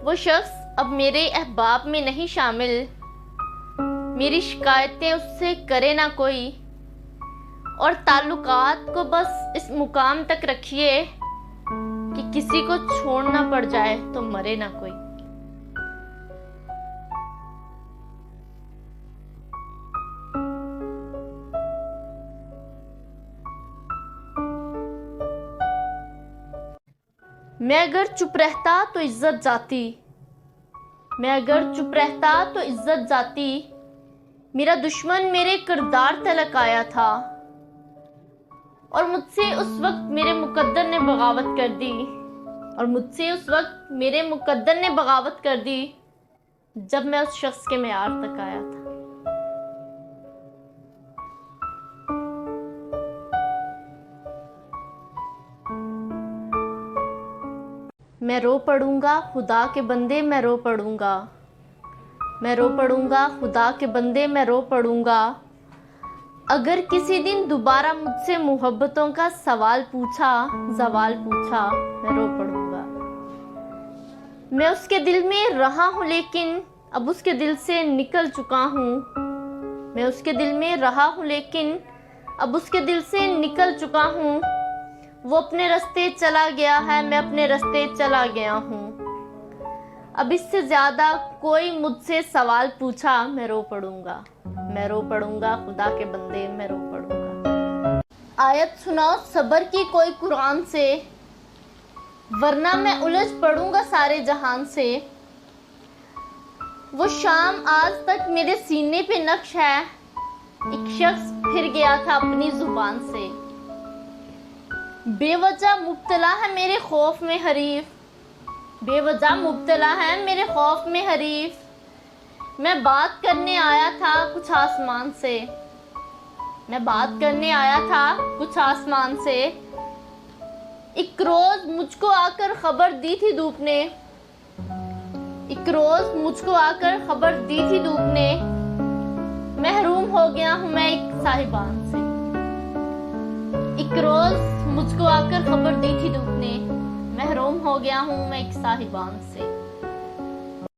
वो शख्स अब मेरे अहबाब में नहीं शामिल, मेरी शिकायतें उससे करे ना कोई, और ताल्लुकात को बस इस मुकाम तक रखिए कि किसी को छोड़ना पड़ जाए तो मरे ना कोई। मैं अगर चुप रहता तो इज्जत जाती, मैं अगर चुप रहता तो इज्जत जाती, मेरा दुश्मन मेरे किरदार तलक आया था, और मुझसे उस वक्त मेरे मुकद्दर ने बगावत कर दी, और मुझसे उस वक्त मेरे मुकद्दर ने बगावत कर दी जब मैं उस शख्स के मेयार तक आया था। मैं रो पड़ूंगा खुदा के बंदे, मैं रो पड़ूंगा, मैं रो पड़ूंगा खुदा के बंदे, मैं रो पड़ूंगा, अगर किसी दिन दोबारा मुझसे मोहब्बतों का सवाल पूछा, सवाल पूछा, मैं रो पड़ूंगा। मैं उसके दिल में रहा हूँ लेकिन अब उसके दिल से निकल चुका हूँ, मैं उसके दिल में रहा हूँ लेकिन अब उसके दिल से निकल चुका हूँ, वो अपने रास्ते चला गया है, मैं अपने रास्ते चला गया हूँ, अब इससे ज़्यादा कोई मुझसे सवाल पूछा मैं रो पड़ूंगा, मैं रो पड़ूंगा खुदा के बंदे, मैं रो पड़ूंगा। आयत सुनाओ सब्र की कोई कुरान से, वरना मैं उलझ पड़ूंगा सारे जहान से। वो शाम आज तक मेरे सीने पे नक्श है, एक शख्स फिर गया था अपनी जुबान से, बेवजह मुब्तला है मेरे खौफ में हरीफ, बेवजह मुब्तला है मेरे खौफ में हरीफ। मैं बात करने आया था कुछ आसमान से, मैं बात करने आया था कुछ आसमान से, एक रोज मुझको आकर खबर दी थी धूप ने, एक रोज मुझको आकर खबर दी थी धूप ने, महरूम हो गया हूँ मैं एक साहिबान से। एक रोज मुझको आकर खबर दी थी धूप ने, महरूम हो गया हूँ मैं एक साहिबान से।